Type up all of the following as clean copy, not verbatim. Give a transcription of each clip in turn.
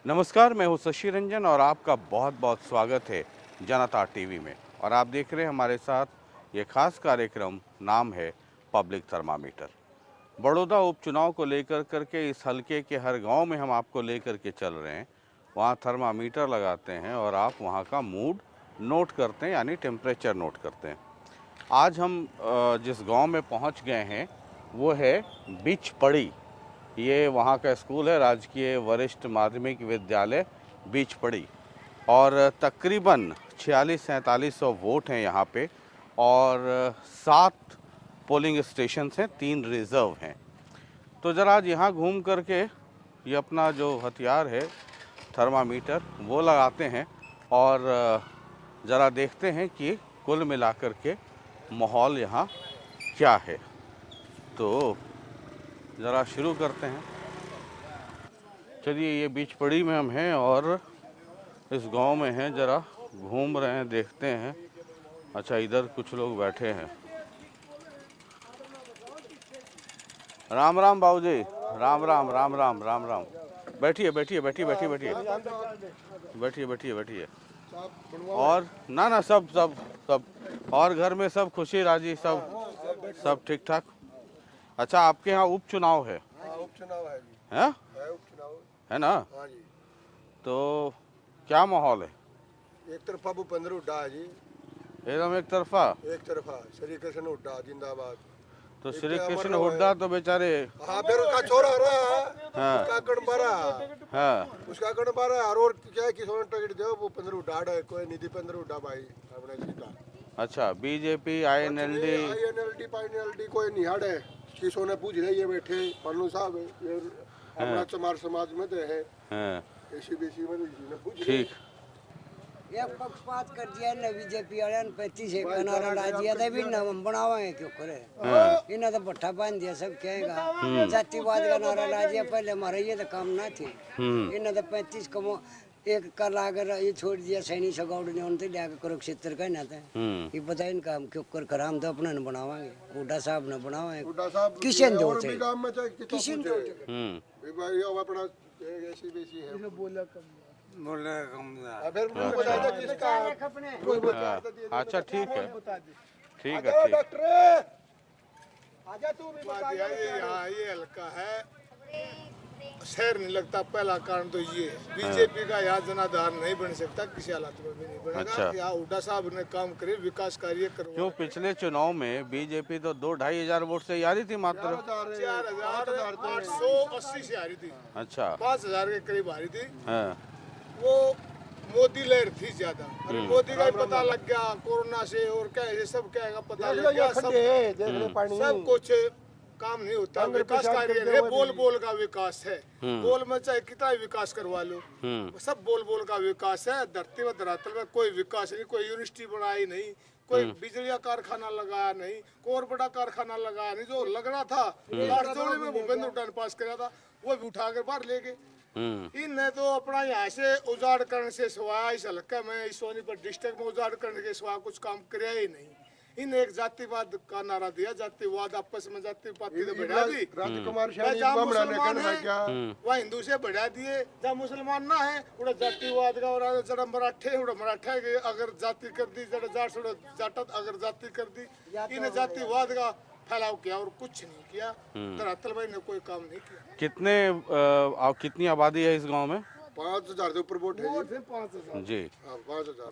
नमस्कार, मैं हूं शशि रंजन और आपका बहुत बहुत स्वागत है जनता टीवी में। और आप देख रहे हैं हमारे साथ ये खास कार्यक्रम, नाम है पब्लिक थर्मामीटर। बड़ौदा उपचुनाव को लेकर करके इस हलके के हर गांव में हम आपको लेकर के चल रहे हैं। वहां थर्मामीटर लगाते हैं और आप वहां का मूड नोट करते हैं, यानी टेम्परेचर नोट करते हैं। आज हम जिस गांव में पहुंच गए हैं वो है बीचपड़ी। ये वहाँ का स्कूल है, राजकीय वरिष्ठ माध्यमिक विद्यालय बीचपड़ी। और तकरीबन 46-4700 वोट हैं यहाँ पे और 7 पोलिंग स्टेशन हैं, 3 रिज़र्व हैं। तो ज़रा आज यहाँ घूम करके ये अपना जो हथियार है थर्मामीटर वो लगाते हैं और ज़रा देखते हैं कि कुल मिलाकर के माहौल यहाँ क्या है। तो ज़रा शुरू करते हैं। चलिए, ये बीचपड़ी में हम हैं और इस गांव में हैं, ज़रा घूम रहे हैं, देखते हैं। अच्छा, इधर कुछ लोग बैठे हैं। राम राम बाबूजी, राम राम राम राम राम राम। बैठिए बैठिए बैठिए बैठिए बैठिए बैठिए बैठिए बैठिए। और ना सब सब सब और घर में सब खुशी राजी, सब ठीक ठाक। अच्छा, आपके यहाँ उपचुनाव है? उपचुनाव है जी। हैं? है उपचुनाव है ना? हाँ जी। तो क्या माहौल है? एक तरफा भूपेंद्र हुड्डा है जी। एकदम एक तरफा? एक तरफा श्री कृष्ण हुड्डा जिंदाबाद। तो श्री कृष्ण हुड्डा तो बेचारे, हाँ, फिर उसका छोरा रहा, हाँ उसका गणबारा, हाँ उसका गणबारा और क्या है, किसी ने टिकट दो भूपेंद्र हुड्डा है, कोई नहीं दीपेंद्र हुड्डा भाई अपने सीधा। अच्छा, बीजेपी आईएनएलडी आईएनएलडी कोई नहीं हाड़ है। किसी ने पूछ रहे, ये बैठे पन्नू साहब ये अपना चमार समाज में तो है, हाँ, एसीबीसी में किसी ने पूछ ठीक। ये पक्षपात कर दिया ने बीजेपी वाले ने 35 एक का नारा ला दिया था भी ना हम बनावाएंगे क्यों करे। इन्हें तो भट्ठा बांध दिया, सब कहेगा जातिवाद का नारा ला दिया। पहले हमारे ये तो काम ना थी। इन्हें तो 35 कमो एक का लाकर ये छोड़ दिया। सैनी सगौड़ ने उनसे लिया कुरुक्षेत्र का ना था। ये पता इनका हम क्यों कर कर, हम तो अपने न बनावाएंगे, हुड्डा साहब ने बनावाएंगे। हुड्डा साहब किशन दो किशन दो भाई अपना एसीबीसी है। बोलने कम फिर मुझे बता दो किसका अच्छा, ठीक है ठीक है आजा ठीक। डॉक्टर आजा, तू भी बता दे। ये हल्का है, शहर नहीं लगता। पहला कारण तो ये है, बीजेपी का यहाँ जनाधार नहीं बन सकता, किसी हालात में भी नहीं बनेगा। अच्छा। यहाँ हुड्डा साहब ने काम करे, विकास कार्य करवाए। क्यों पिछले चुनाव में बीजेपी तो 2-2.5 हजार वोट से हारी थी मात्र? 4880 से हारी थी। अच्छा, 5000 के करीब हारी थी। हाँ वो मोदी लहर थी ज्यादा। अरे मोदी का ही पता लग गया कोरोना से, और क्या है, सब क्या है पता लग गया। सब कुछ काम नहीं होता, विकास कार्य है, बोल बोल का विकास है। बोल में चाहे कितना विकास करवा लो, सब बोल बोल का विकास है। धरती व धरातल में कोई विकास नहीं, कोई यूनिवर्सिटी बनाई नहीं, कोई बिजली का कारखाना लगाया नहीं, कोई और बड़ा कारखाना लगाया नहीं। जो लगना था लाड़चौड़ी में भूपेंद्र हुड्डा ने पास कराया था, वो भी उठा कर बाहर ले गए। इनने तो अपना यहाँ से उजाड़ करने से सिवाय, इस हल्के में, इस सोनीपत डिस्ट्रिक्ट में उजाड़ करने के सिवाय कुछ काम कराया ही नहीं। इन एक जातिवाद का नारा दिया, जातिवाद आपस में जाति पाति तो बढ़ा दी। राजकुमार जहाँ मुसलमान है वहाँ हिंदू से बढ़ा दिए, जहाँ मुसलमान ना है उड़ा जातिवाद का। और जरा मराठे उड़ा मराठा के अगर जाति कर दी, जरा जाट उड़ा जाटत अगर जाति कर दी। इन्हें जातिवाद का फैलाव किया और कुछ नहीं किया। धरातल भाई ने कोई काम नहीं किया। कितनी आबादी है इस गांव में? 5000 के ऊपर वोट है जी। जी। 5000।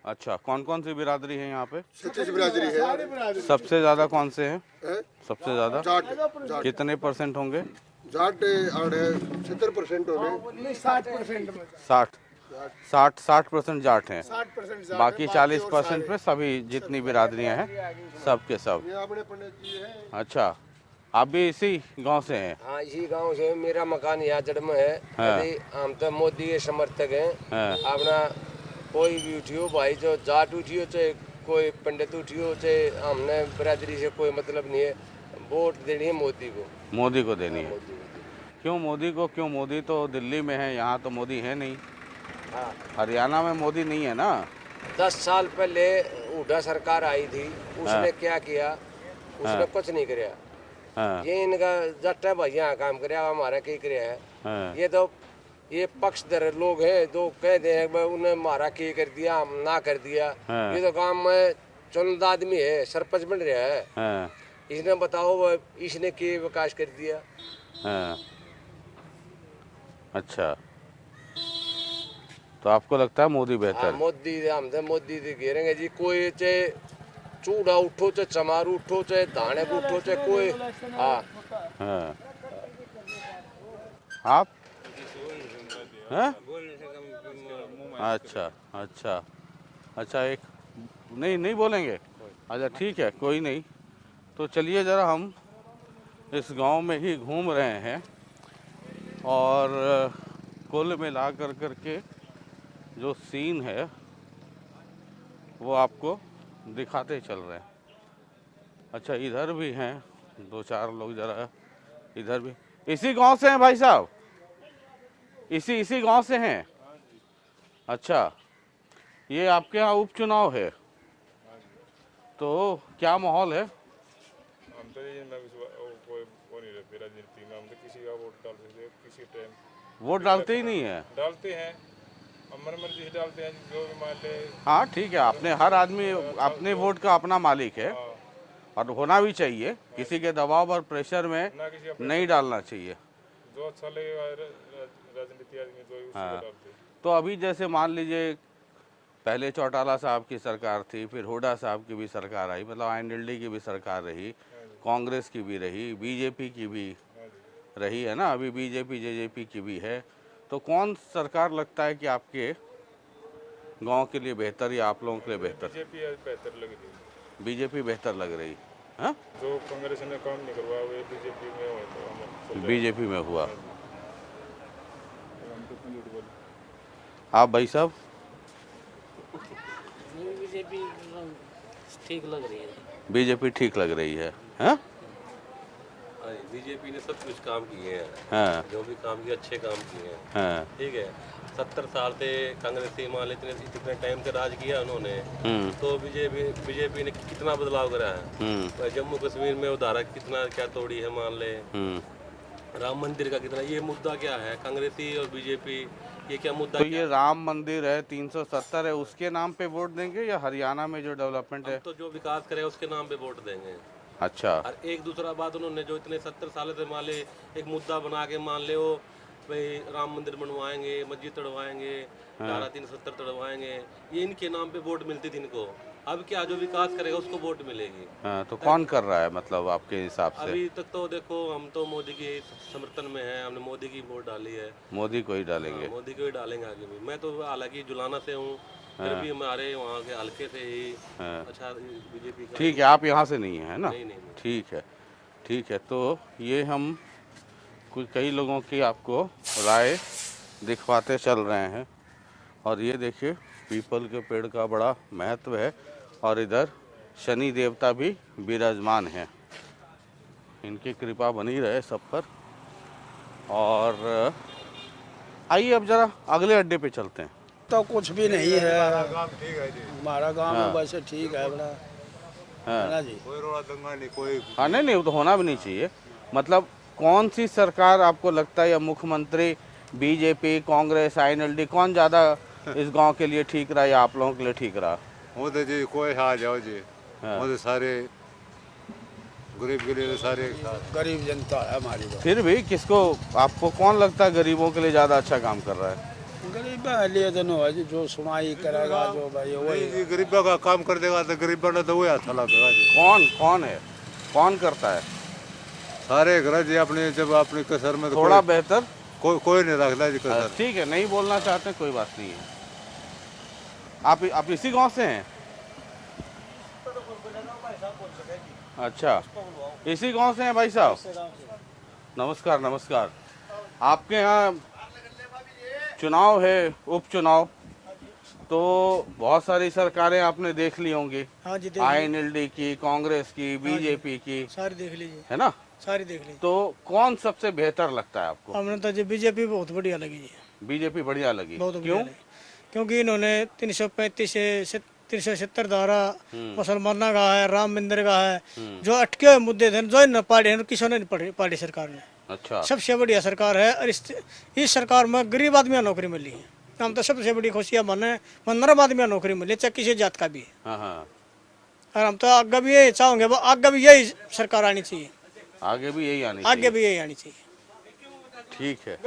अच्छा, कौन कौन सी बिरादरी है यहाँ पे? 36 बिरादरी है। सबसे ज्यादा कौन से हैं? सबसे ज्यादा जाट कितने % होंगे? जाट 70% हो गए। 60% जाट हैं, 60% जाट बाकी है, 40% में सभी जितनी बिरादरियां हैं सब के सब। ये अपने पंडित जी है। अच्छा, आप भी इसी गांव से हैं? हाँ, इसी गांव से। मेरा मकान यहाँ जड़ में है। यदि हम तो मोदी के समर्थक हैं। अपना कोई भी उठियो भाई, जो जाट उठियो चाहे कोई पंडित उठियो, चाहे हमने बिरादरी से कोई मतलब नहीं है। वोट देनी है मोदी को। मोदी को देनी है। क्यों मोदी को? क्यों? मोदी तो दिल्ली में है, यहाँ तो मोदी है नहीं। हाँ, हरियाणा में मोदी नहीं है ना। 10 साल पहले हुड्डा सरकार आई थी, उसने क्या किया? उसने कुछ नहीं किया। हाँ ये इनका जट्टा भैया काम करे, हमारा कहीं करे है। हाँ ये तो ये पक्षधर लोग हैं जो कहते हैं भाई उन्हें मारा के कर दिया, हम ना कर दिया। ये तो काम में चुनिंदा आदमी है, सरपंच बन रहा है। हाँ, इसने बताओ वो इसने के विकास कर दिया। हाँ। अच्छा, तो आपको लगता है मोदी हाँ, बेहतर? मोदी हम तो मोदी से घेरेंगे जी। कोई चाहे चूड़ा उठो, चाहे चमारू उठो, चाहे धाने उठो, चाहे कोई। हाँ, हाँ। आप हैं? अच्छा, अच्छा, अच्छा। एक नहीं, नहीं बोलेंगे? अच्छा, ठीक है, कोई नहीं। तो चलिए ज़रा हम इस गांव में ही घूम रहे हैं और कुल मिला कर के जो सीन है वो आपको दिखाते चल रहे हैं। अच्छा, इधर भी हैं 2-4 लोग, ज़रा इधर भी। इसी गांव से हैं भाई साहब? इसी गांव से हैं? अच्छा, ये आपके यहाँ उपचुनाव है, तो क्या माहौल है? हम तो ये कोई वो नहीं रहते राजनीति में। हम तो किसी का वोट डाल सकते हैं किसी टाइम। वोट डालते ही नहीं है? डालते हैं, अमर मर्जी से डालते हैं, जो भी मान ले। हाँ, ठीक है, आपने हर आदमी अपने वोट का अपना मालिक है हाँ, और होना भी चाहिए। किसी के दबाव और प्रेशर में ना किसी का नहीं डालना चाहिए। जो अच्छा लगेगा राजनीति आदमी जो उसी को डालते हैं। तो अभी जैसे मान लीजिए पहले चौटाला साहब की सरकार थी, फिर हुड्डा साहब की भी सरकार आई, मतलब INLD की भी सरकार रही, कांग्रेस की भी रही, बीजेपी की भी रही है ना, अभी बीजेपी JJP की भी है। तो कौन सरकार लगता है कि आपके गांव के लिए बेहतर या आप लोगों के लिए बेहतर? बीजेपी बेहतर लग रही है। बीजेपी बेहतर लग रही है? जो कांग्रेस ने काम नहीं करवाया वो बीजेपी में हो तो हम बीजेपी में हुआ। तो क्यों झूठ बोले? आप भाई साहब? बीजेपी ठीक लग रही है। बीजेपी ठीक लग रही है, हैं? बीजेपी ने सब कुछ काम किए हैं। हाँ, जो भी काम किए अच्छे काम किए हैं। हाँ। ठीक है, 70 साल से कांग्रेस से मान लेते इतने टाइम से राज किया उन्होंने, तो बीजेपी ने कितना बदलाव करा है। जम्मू कश्मीर में उधारा कितना क्या तोड़ी है मान ले, राम मंदिर का कितना, ये मुद्दा क्या है कांग्रेसी और बीजेपी, ये क्या मुद्दा? तो ये राम मंदिर है, 370 है, उसके नाम पे वोट देंगे या हरियाणा में जो डेवलपमेंट है? तो जो विकास करेगा उसके नाम पे वोट देंगे। अच्छा। और एक दूसरा बात, उन्होंने जो इतने 70 साल से मान ले एक मुद्दा बना के मान ले वो भाई राम मंदिर बनवाएंगे, मस्जिद तोड़वाएंगे, धारा 370 तोड़वाएंगे, ये इनके नाम पे वोट मिलती थी इनको। अब क्या जो विकास करेगा उसको वोट मिलेगी। हाँ, तो कौन कर रहा है मतलब आपके हिसाब से? अभी तक तो देखो हम तो मोदी के समर्थन में हैं, हमने मोदी की वोट डाली है। मोदी को ही डालेंगे? मोदी को ही डालेंगे आगे भी। मैं तो हालांकि जुलाना से हूँ, फिर भी हमारे वहाँ के हल्के से ही अच्छा बीजेपी का। ठीक है, आप यहाँ से नहीं है ना? नहीं, नहीं। ठीक है, ठीक है। तो ये हम कुछ कई लोगों की आपको राय दिखवाते चल रहे हैं और ये देखिए पीपल के पेड़ का बड़ा महत्व है और इधर शनि देवता भी विराजमान हैं, इनकी कृपा बनी रहे सब पर। और आइए अब ज़रा अगले अड्डे पे चलते हैं। तो कुछ भी नहीं है, ठीक है जी। हमारा गांव में वैसे ठीक है बड़ा, है ना जी। कोई रोड़ा दंगा नहीं, कोई हाँ, नहीं, वो तो होना भी नहीं चाहिए। मतलब कौन सी सरकार आपको लगता है या मुख्यमंत्री बीजेपी, कांग्रेस, INLD कौन ज़्यादा इस गांव के लिए ठीक रहा या आप लोगों के लिए ठीक रहा? वो तो जी कोई आ जाओ जी, वो तो सारे गरीब के लिए सारे गरीब जनता है हमारी तो। फिर भी किसको, आपको कौन लगता है गरीबों के लिए ज़्यादा अच्छा काम कर रहा है? गरीब लिए तो है जी, जो सुनाई करेगा जो भाई वही। जी गरीबों का काम कर देगा तो गरीबों ने तो वही अच्छा लगेगा जी। कौन है, कौन करता है? सारे घर जी अपने जब अपने कसर में तो थोड़ा बेहतर कोई नहीं रखता जी कसर। ठीक है, नहीं बोलना चाहते कोई बात नहीं है। आप इसी गांव से हैं? अच्छा, इसी गांव से हैं भाई साहब? नमस्कार, नमस्कार। आपके यहाँ चुनाव है, उपचुनाव, तो बहुत सारी सरकारें आपने देख ली होंगी। हाँ जी, INLD की, कांग्रेस की, बीजेपी की, सारी देख लीजिए, है ना? सारी देख लीजिए। तो कौन सबसे बेहतर लगता है आपको? हमने तो जी बीजेपी बहुत बढ़िया लगी जी, बीजेपी बढ़िया लगी? बहुत बढ़िया क्यों? लगी। क्योंकि इन्होंने 335 से 370 धारा मुसलमाना का है, राम मंदिर का है, जो अटके हुए मुद्दे थे जो इन पार्टी किसी ने नहीं पार्टी सरकार ने। अच्छा सबसे बढ़िया सरकार है। और इस सरकार में गरीब आदमी को नौकरी मिली है। हम तो सबसे बड़ी खुशियाँ माने नरम आदमी को नौकरी मिली, चाहे किसी जात का भी है। हाँ हाँ, और हम तो आगे भी यही चाहेंगे, वो आगे भी यही सरकार आनी चाहिए, आगे भी यही आनी आगे चाहिए। भी यही आनी चाहिए। ठीक है,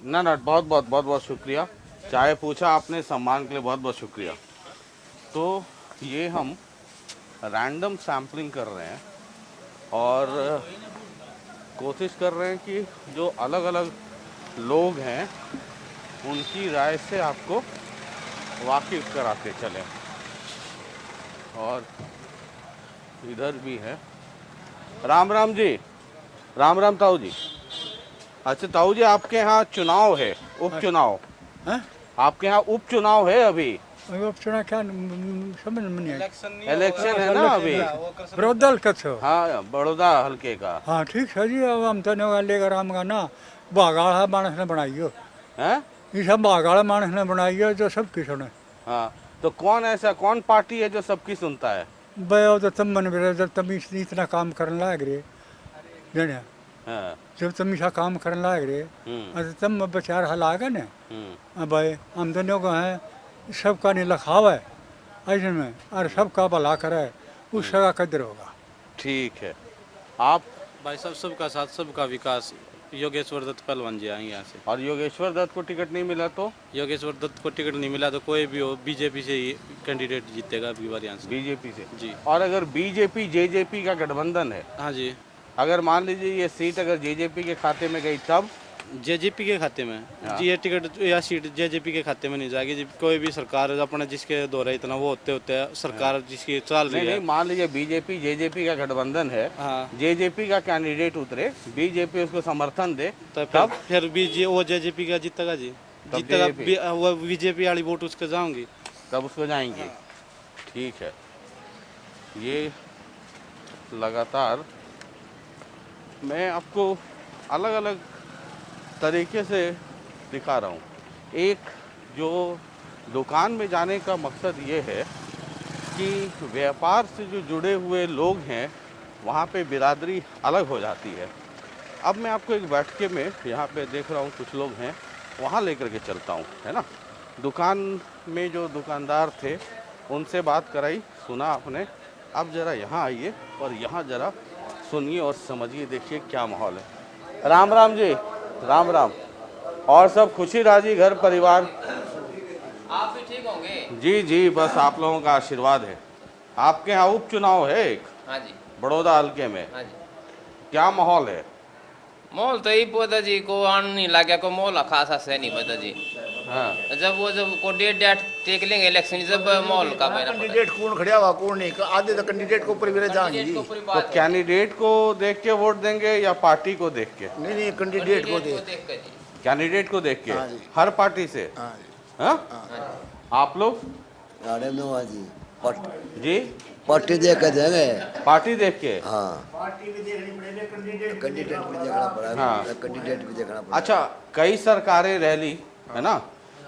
ना ना, बहुत बहुत बहुत बहुत शुक्रिया। चाय पूछा आपने, सम्मान के लिए बहुत बहुत शुक्रिया। तो ये हम रैंडम सैम्पलिंग कर रहे हैं और कोशिश कर रहे हैं कि जो अलग अलग लोग हैं उनकी राय से आपको वाकिफ कराते चलें। और इधर भी है। राम राम जी, राम राम ताऊ जी। अच्छा ताऊ जी, आपके यहाँ चुनाव है, उपचुनाव? आपके यहाँ उपचुनाव है अभी? उपचुनाव क्या समझ में नहीं आई। इलेक्शन है ना अभी? बड़ौदा का छो। हाँ, बड़ौदा हल्के का। हाँ ठीक है जी, अब हम तो लेकर राम का ना बागाड़ा मानस ने बनाई हो हैं? ये सब बागाड़ा मानस ने बनाई है जो सबकी सुने। हाँ, तो कौन ऐसा कौन पार्टी है जो सबकी सुनता है? भाई तो तुम मन में जब तुम इतना काम करने लाग रहे जाने, हाँ, जब तुम ऐसा काम करने लाग रहे तो तुम बेचार हलागा ना। भाई हम दोनों को है सबका नहीं लखाव है ऐसे में, और सबका भला करे, उस जगह कदर होगा। ठीक है। आप? भाई साहब सबका साथ सबका विकास, योगेश्वर दत्त पहलवान जी आएंगे यहाँ से। और योगेश्वर दत्त को टिकट नहीं मिला तो? योगेश्वर दत्त को टिकट नहीं मिला तो कोई भी हो बीजेपी से ही कैंडिडेट जीतेगा अगली बार यहाँ से। बीजेपी से जी। और अगर बीजेपी जेजेपी का गठबंधन है, हाँ जी, अगर मान लीजिए ये सीट अगर जेजेपी के खाते में गई तब? जेजेपी के खाते में जी, ये टिकट या सीट जेजेपी के खाते में नहीं जाएगी जी। कोई भी सरकार अपने जिसके द्वारा इतना वो होते होते है सरकार जिसकी चल रही है। नहीं, मान लीजिए बीजेपी जेजेपी का गठबंधन है, हाँ, जेजेपी का कैंडिडेट उतरे, बीजेपी उसको समर्थन दे, तो तब फिर भी वो जेजेपी का जीतेगा जी, जीतेगा वो बीजेपी वाली वोट उसके जाऊंगी, तब उसको जाएंगे। ठीक है। ये लगातार मैं आपको अलग अलग तरीके से दिखा रहा हूँ। एक जो दुकान में जाने का मकसद ये है कि व्यापार से जो जुड़े हुए लोग हैं वहाँ पे बिरादरी अलग हो जाती है। अब मैं आपको एक बैठके में यहाँ पे देख रहा हूँ कुछ लोग हैं, वहाँ लेकर के चलता हूँ, है ना। दुकान में जो दुकानदार थे उनसे बात कराई, सुना आपने। अब ज़रा यहाँ आइए और यहाँ ज़रा सुनिए और समझिए, देखिए क्या माहौल है। राम राम जी, राम राम। और सब खुशी राजी घर परिवार? आप भी ठीक होंगे? जी जी, बस आप लोगों का आशीर्वाद है। आपके यहाँ उपचुनाव है एक? हाँ जी। बड़ौदा हल्के में? हाँ जी। क्या माहौल है? मॉल तो यही पता जी को आन नहीं लगा को मॉल खासा से नहीं पता जी। हाँ। जब को डेट टेक लेंगे इलेक्शन जब मॉल का कैंडिडेट कौन खड़ा हुआ कौन नहीं, आधे तो कैंडिडेट को ऊपर भी जाएंगे। तो कैंडिडेट को देख के वोट देंगे या पार्टी को देख के? नहीं, कैंडिडेट को देख के। कैंडिडेट को देख के? हर पार्टी से? हाँ। आप लोग? जी, पार्टी देख के देंगे। पार्टी देख के? हाँ, पार्टी भी देखनी पड़ेगी, कैंडिडेट भी देखना पड़ा। हाँ। कैंडिडेट भी देखना पड़ा। अच्छा, कई सरकारें रह ली है ना।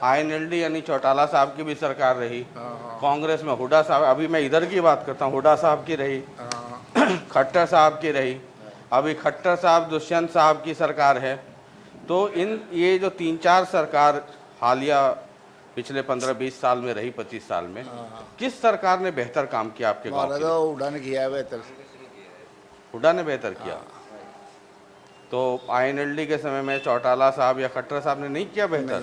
INLD यानी चौटाला साहब की भी सरकार रही, कांग्रेस में हुड्डा साहब, अभी मैं इधर की बात करता हूँ, हुड्डा साहब की रही, खट्टर साहब की रही, अभी खट्टर साहब दुष्यंत साहब की सरकार है। तो ये जो 3-4 सरकार हालिया पिछले 15-20 साल में रही, 25 साल में, किस सरकार ने बेहतर काम किया आपके गांव के? हुड्डा ने किया है बेहतर। हुड्डा ने बेहतर किया। तो INLD के समय में चौटाला साहब या खट्टर साहब ने नहीं किया बेहतर?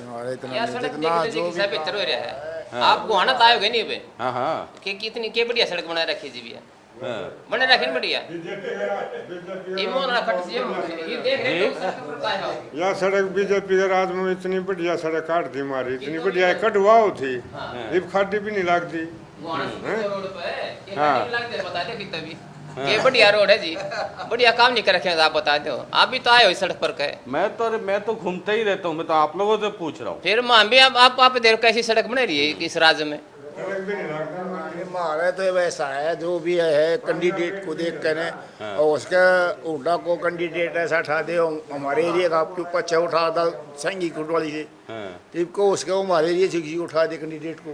यार सड़क देखने जी किसा बेहतर हो रहा है। आपको आना तो आयोगे नहीं पे? हाँ हाँ। कि कितनी के बढ़िया सड़क बना रखी जी भैया। बने रखी नहीं बढ़िया। ये देख रहे हो यह सड़क बीजेपी के राज में इतनी बढ़िया सड़क काट दी हमारी, इतनी बढ़िया कटवाओ थी, अब खाडी भी नहीं लगती। रोड पे बता दो कितना भी ये बढ़िया रोड है जी, बढ़िया काम नहीं कर रखे हैं। आप बता दो, आप भी तो आए हो इस सड़क पर कहे। मैं तो घूमते ही रहता हूँ, मैं तो आप लोगों से पूछ रहा हूँ। फिर मां भी आप देखो कैसी सड़क बन रही है इस राज्य में। हमारे तो वैसा है, जो भी है कैंडिडेट को देख कर और उसका हुड्डा को कैंडिडेट ऐसा उठा दे, हमारे एरिया का आपके ऊपर अच्छा उठा था संगी कुटवाली से, तब को उसका हमारे एरिया से उठा दे कैंडिडेट को,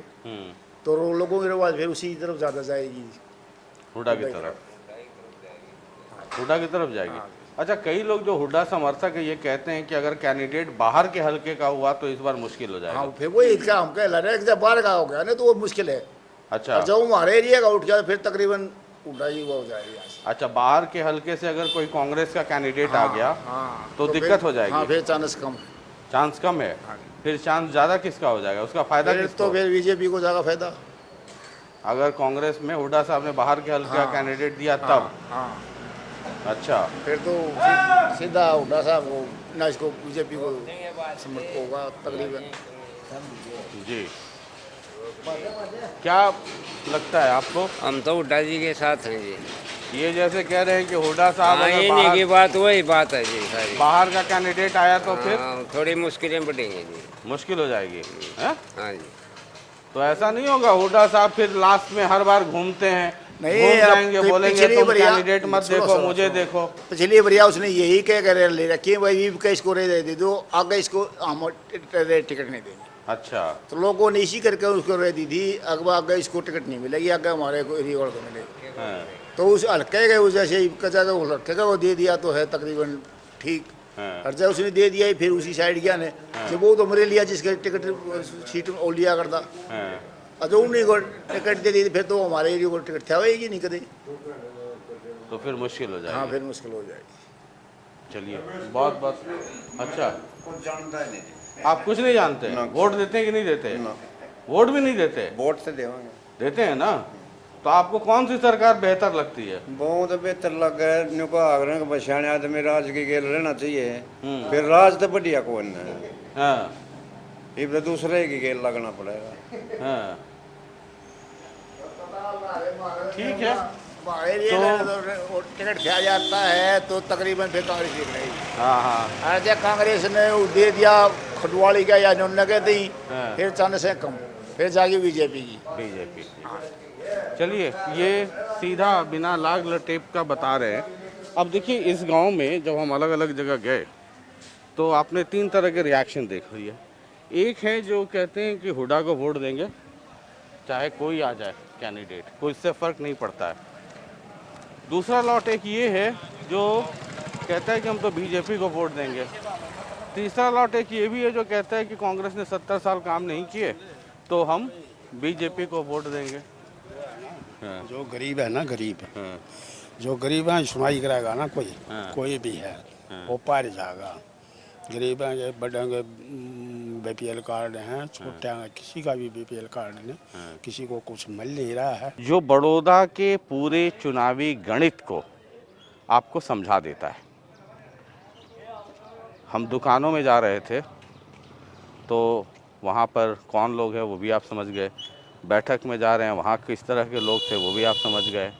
तो लोगों की आवाज फिर उसी तरफ ज्यादा जाएगी, हुड्डा की तरफ, हुड्डा की तरफ जाएगी। अच्छा, कई लोग जो हुड्डा समर्थक है ये कहते हैं कि अगर कैंडिडेट बाहर के हलके का हुआ तो इस बार मुश्किल हो जाएगा। हाँ फिर वही इसका हम कह रहे हैं कि जब बाहर का हो गया ना तो वो मुश्किल है। अच्छा, और जब हमारे एरिया का उठ गया फिर तकरीबन हुड्डा ही वो हो जाएगा। अच्छा, बाहर के हलके से अगर कोई कांग्रेस का कैंडिडेट आ गया तो दिक्कत हो जाएगी। हाँ फिर चांस कम, चांस कम है। फिर चांस ज्यादा किसका हो जाएगा, उसका फायदा किसको? तो फिर बीजेपी को ज्यादा फायदा। अगर कांग्रेस में हुड्डा साहब ने बाहर के हल्के का कैंडिडेट दिया तब। अच्छा, फिर तो सीधा हुड्डा साहब को ना इसको बीजेपी को समर्थ होगा तकरीबन। जी, क्या लगता है आपको? हम तो हुड्डा जी के साथ हैं जी। ये जैसे कह रहे हैं कि हुड्डा साहब इन्हीं की बात वही बात है जी सारी। बाहर का कैंडिडेट आया तो फिर थोड़ी मुश्किलें बढ़ेंगी जी। मुश्किल हो जाएगी है? हाँ जी। तो ऐसा नहीं होगा हुड्डा साहब फिर लास्ट में हर बार घूमते हैं, घूम जाएंगे, बोलेंगे तुम कैंडिडेट मत देखो, मुझे देखो। पिछली बढ़िया उसने यही कह कर ले रखी है भाई इसको दे दो, आगे इसको हम टिकट नहीं देंगे। अच्छा, तो लोगों ने इसी करके उसको रह दी थी, अगवा आगे इसको टिकट नहीं मिलेगी, आगे हमारे को रिवॉर्ड को मिलेगी। तो उस हल्के के वजह से कचा का हल्के का वो दे दिया तो है तकरीबन ठीक। और जब उसने दे दिया फिर उसी साइड गया ने जब वो तो मरे लिया जिसके टिकट सीट ओ लिया करता, जो उन्हीं को टिकट दे दी फिर तो हमारे एरिया को टिकट था ही नहीं कभी, तो फिर मुश्किल हो जाएगी। हाँ फिर मुश्किल हो जाएगी। चलिए, बहुत बहुत अच्छा। कुछ जानता है नहीं, आप कुछ नहीं जानते? वोट देते हैं कि नहीं देते? वोट भी नहीं देते? वोट से देवांगे, देते हैं ना। तो आपको कौन सी सरकार बेहतर लगती है? बहुत बेहतर लग है नुको आगरण बछाने आदमी राज की गेल रहना चाहिए। फिर राज तो बढ़िया कौन है? हाँ, फिर दूसरे की गेल लगना पड़ेगा। हाँ, ठीक है। तो टिकट दिया जाता है तो तकरीबन फिर कांग्रेस जीत रही। हाँ हाँ, आज कांग्रेस ने दे दिया खटवाली का या नन्ना के दी, फिर चांस है कम, फिर जागी बीजेपी की। बीजेपी। चलिए, ये सीधा बिना लाग लटेप का बता रहे हैं। अब देखिए, इस गांव में जब हम अलग अलग जगह गए तो आपने 3 तरह के रिएक्शन देख लिया। एक है जो कहते हैं कि हुड्डा को वोट देंगे चाहे कोई आ जाए कैंडिडेट, कोई इससे फ़र्क नहीं पड़ता है। दूसरा लॉट एक ये है जो कहता है कि हम तो बीजेपी को वोट देंगे। तीसरा लॉट एक ये भी है जो कहता है कि कांग्रेस ने 70 साल काम नहीं किए तो हम बीजेपी को वोट देंगे। जो गरीब है ना, गरीब जो गरीब है सुनाई कराएगा ना, कोई भी है वो पार जाएगा। गरीब हैं, ये बड़े बीपीएल कार्ड हैं, छोटे हैं, किसी का भी बीपीएल कार्ड नहीं, किसी को कुछ मिल नहीं रहा है। जो बड़ौदा के पूरे चुनावी गणित को आपको समझा देता है। हम दुकानों में जा रहे थे तो वहाँ पर कौन लोग हैं वो भी आप समझ गए, बैठक में जा रहे हैं वहाँ किस तरह के लोग थे वो भी आप समझ गए।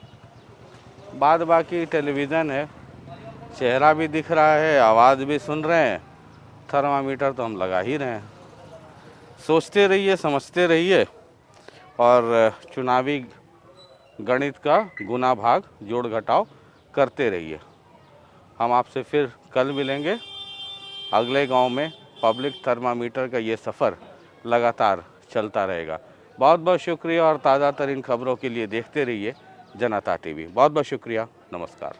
बाद बाकी टेलीविज़न है, चेहरा भी दिख रहा है, आवाज़ भी सुन रहे हैं, थर्मामीटर तो हम लगा ही रहे हैं। सोचते रहिए, समझते रहिए और चुनावी गणित का गुना भाग जोड़ घटाव करते रहिए। हम आपसे फिर कल मिलेंगे अगले गांव में। पब्लिक थर्मामीटर का ये सफ़र लगातार चलता रहेगा। बहुत बहुत शुक्रिया और ताज़ा तरीन खबरों के लिए देखते रहिए जनता टीवी। बहुत बहुत शुक्रिया, नमस्कार।